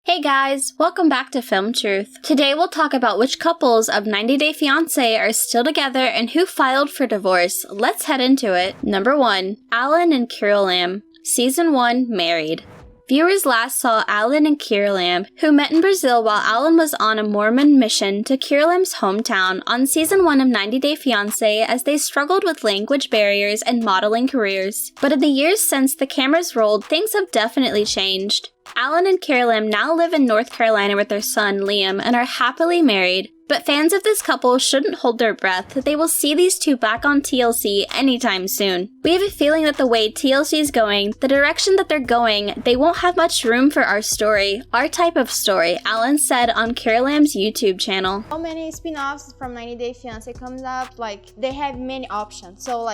Hey guys, welcome back to Film Truth. Today we'll talk about which couples of 90 Day Fiancé are still together and who filed for divorce. Let's head into it. Number 1. Alan and Kira Lamb. Season 1, Married. Viewers last saw Alan and Kira Lamb, who met in Brazil while Alan was on a Mormon mission to Kira Lamb's hometown on Season 1 of 90 Day Fiancé as they struggled with language barriers and modeling careers. But in the years since the cameras rolled, things have definitely changed. Alan and Kira Lamb now live in North Carolina with their son, Liam, and are happily married. But fans of this couple shouldn't hold their breath that they will see these two back on TLC anytime soon. We have a feeling that the way TLC is going, the direction that they're going, they won't have much room for our story, our type of story, Alan said on Kira Lamb's YouTube channel. How many spin-offs from 90 Day Fiancé comes up? They have many options. So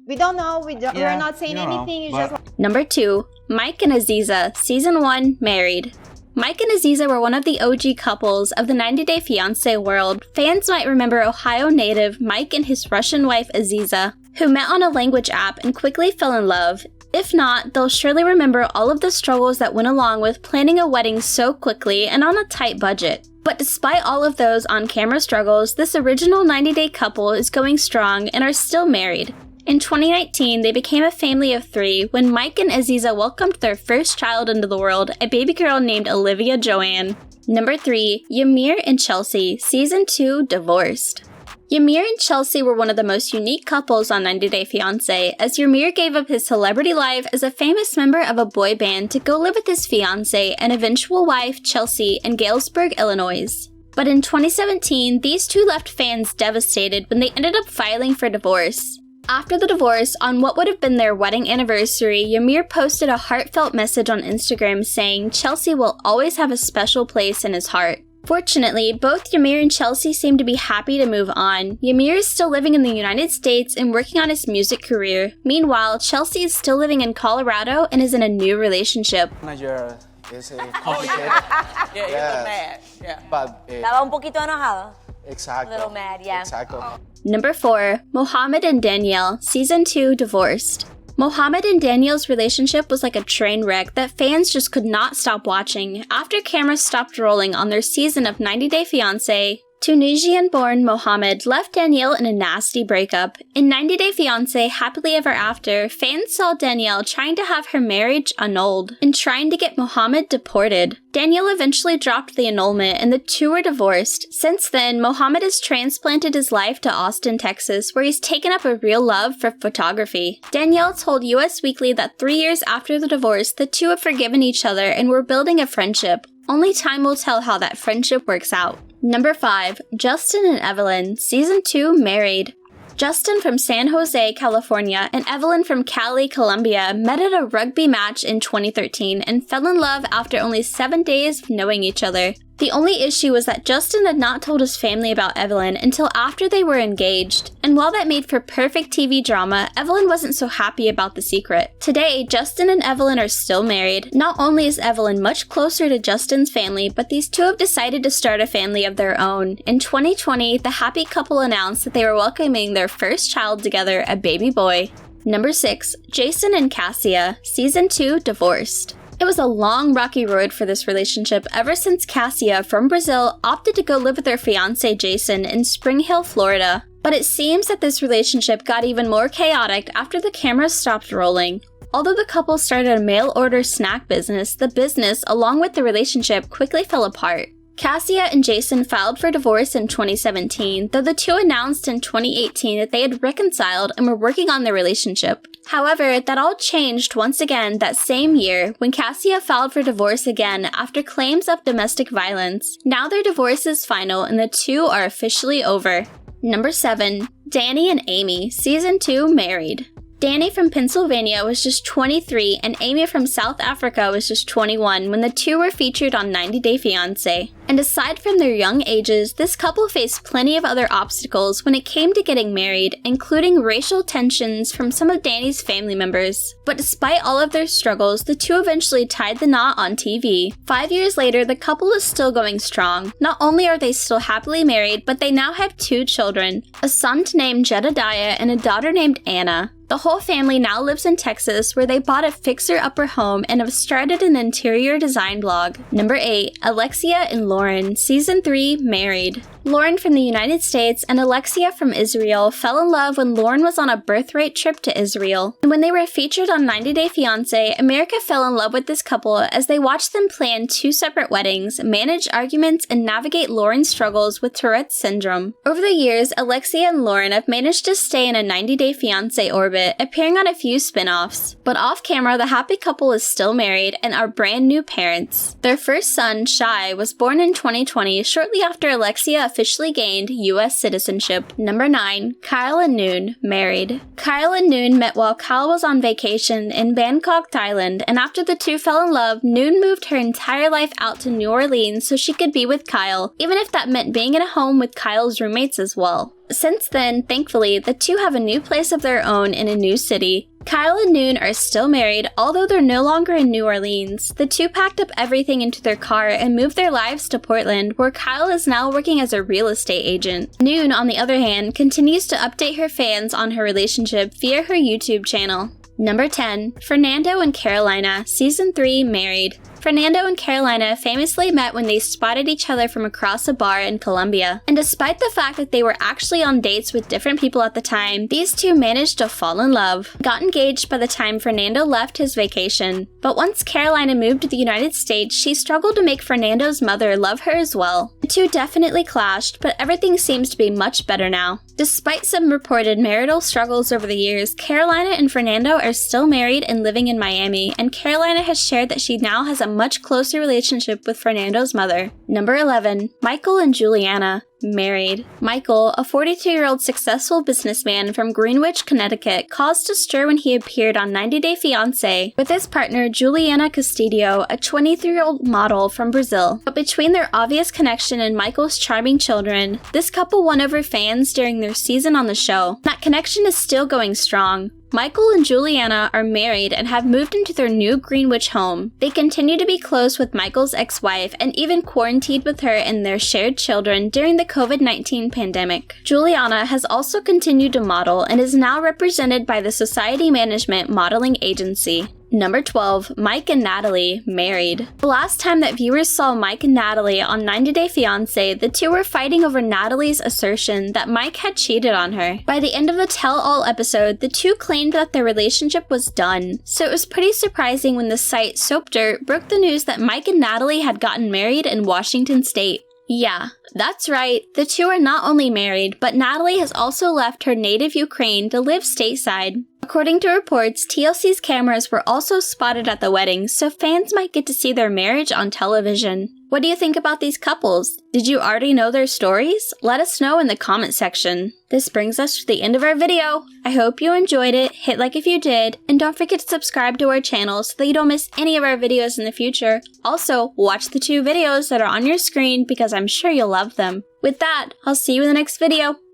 we don't know, we're not saying anything, it's just Number 2. Mike and Aziza, Season 1, Married. Mike and Aziza were one of the OG couples of the 90 Day Fiancé world. Fans might remember Ohio native Mike and his Russian wife Aziza, who met on a language app and quickly fell in love. If not, they'll surely remember all of the struggles that went along with planning a wedding so quickly and on a tight budget. But despite all of those on-camera struggles, this original 90-day couple is going strong and are still married. In 2019, they became a family of 3 when Mike and Aziza welcomed their first child into the world, a baby girl named Olivia Joanne. Number 3. Ymir and Chelsea, Season 2, Divorced. Ymir and Chelsea were one of the most unique couples on 90 Day Fiancé, as Ymir gave up his celebrity life as a famous member of a boy band to go live with his fiancée and eventual wife, Chelsea, in Galesburg, Illinois. But in 2017, these two left fans devastated when they ended up filing for divorce. After the divorce, on what would have been their wedding anniversary, Ymir posted a heartfelt message on Instagram saying Chelsea will always have a special place in his heart. Fortunately, both Ymir and Chelsea seem to be happy to move on. Ymir is still living in the United States and working on his music career. Meanwhile, Chelsea is still living in Colorado and is in a new relationship. Manager is complicated. Yeah, you're mad. Yeah. But Estaba un poquito enojado. exacto. A little mad, yeah. Exacto. Number 4. Mohammed and Danielle, Season 2, Divorced. Mohammed and Danielle's relationship was like a train wreck that fans just could not stop watching after cameras stopped rolling on their season of 90 Day Fiancé. Tunisian-born Mohammed left Danielle in a nasty breakup. In 90 Day Fiancé Happily Ever After, fans saw Danielle trying to have her marriage annulled and trying to get Mohammed deported. Danielle eventually dropped the annulment and the two were divorced. Since then, Mohammed has transplanted his life to Austin, Texas, where he's taken up a real love for photography. Danielle told Us Weekly that 3 years after the divorce, the two have forgiven each other and were building a friendship. Only time will tell how that friendship works out. Number 5. Justin and Evelyn, Season 2, Married. Justin from San Jose, California, and Evelyn from Cali, Colombia, met at a rugby match in 2013 and fell in love after only 7 days of knowing each other. The only issue was that Justin had not told his family about Evelyn until after they were engaged, and while that made for perfect TV drama, Evelyn wasn't so happy about the secret. Today, Justin and Evelyn are still married. Not only is Evelyn much closer to Justin's family, but these two have decided to start a family of their own. In 2020, the happy couple announced that they were welcoming their first child together, a baby boy. Number 6. Jason and Cassia, Season 2, Divorced. It was a long, rocky road for this relationship ever since Cassia, from Brazil, opted to go live with her fiancé Jason in Spring Hill, Florida. But it seems that this relationship got even more chaotic after the cameras stopped rolling. Although the couple started a mail-order snack business, the business, along with the relationship, quickly fell apart. Cassia and Jason filed for divorce in 2017, though the two announced in 2018 that they had reconciled and were working on their relationship. However, that all changed once again that same year when Cassia filed for divorce again after claims of domestic violence. Now their divorce is final and the two are officially over. Number 7. Danny and Amy, Season 2, Married. Danny from Pennsylvania was just 23 and Amy from South Africa was just 21 when the two were featured on 90 Day Fiancé. And aside from their young ages, this couple faced plenty of other obstacles when it came to getting married, including racial tensions from some of Danny's family members. But despite all of their struggles, the two eventually tied the knot on TV. 5 years later, the couple is still going strong. Not only are they still happily married, but they now have 2 children, a son named Jedediah and a daughter named Anna. The whole family now lives in Texas, where they bought a fixer-upper home and have started an interior design blog. Number 8. Alexia and Lauren, Season 3, Married. Lauren from the United States and Alexia from Israel fell in love when Lauren was on a birthright trip to Israel. And when they were featured on 90 Day Fiancé, America fell in love with this couple as they watched them plan 2 separate weddings, manage arguments, and navigate Lauren's struggles with Tourette's syndrome. Over the years, Alexia and Lauren have managed to stay in a 90 Day Fiancé orbit, appearing on a few spin-offs. But off-camera, the happy couple is still married and are brand new parents. Their first son, Shai, was born in 2020, shortly after Alexia officially gained U.S. citizenship. Number 9. Kyle and Noon, Married. Kyle and Noon met while Kyle was on vacation in Bangkok, Thailand, and after the two fell in love, Noon moved her entire life out to New Orleans so she could be with Kyle, even if that meant being in a home with Kyle's roommates as well. Since then, thankfully, the two have a new place of their own in a new city. Kyle and Noon are still married, although they're no longer in New Orleans. The two packed up everything into their car and moved their lives to Portland, where Kyle is now working as a real estate agent. Noon, on the other hand, continues to update her fans on her relationship via her YouTube channel. Number 10. Fernando and Carolina, Season 3, Married. Fernando and Carolina famously met when they spotted each other from across a bar in Colombia. And despite the fact that they were actually on dates with different people at the time, these two managed to fall in love. Got engaged by the time Fernando left his vacation. But once Carolina moved to the United States, she struggled to make Fernando's mother love her as well. The two definitely clashed, but everything seems to be much better now. Despite some reported marital struggles over the years, Carolina and Fernando are still married and living in Miami, and Carolina has shared that she now has a much closer relationship with Fernando's mother. Number 11. Michael and Juliana, Married. Michael, a 42-year-old successful businessman from Greenwich, Connecticut, caused a stir when he appeared on 90 Day Fiancé with his partner Juliana Castillo, a 23-year-old model from Brazil. But between their obvious connection and Michael's charming children, this couple won over fans during their season on the show. That connection is still going strong. Michael and Juliana are married and have moved into their new Greenwich home. They continue to be close with Michael's ex-wife and even quarantined with her and their shared children during the COVID-19 pandemic. Juliana has also continued to model and is now represented by the Society Management Modeling Agency. Number 12. Mike and Natalie, Married. The last time that viewers saw Mike and Natalie on 90 Day Fiancé, the two were fighting over Natalie's assertion that Mike had cheated on her. By the end of the tell-all episode, the two claimed that their relationship was done, so it was pretty surprising when the site Soap Dirt broke the news that Mike and Natalie had gotten married in Washington State. Yeah, that's right, the two are not only married, but Natalie has also left her native Ukraine to live stateside. According to reports, TLC's cameras were also spotted at the wedding, so fans might get to see their marriage on television. What do you think about these couples? Did you already know their stories? Let us know in the comment section. This brings us to the end of our video. I hope you enjoyed it, hit like if you did, and don't forget to subscribe to our channel so that you don't miss any of our videos in the future. Also, watch the 2 videos that are on your screen because I'm sure you'll love them. With that, I'll see you in the next video.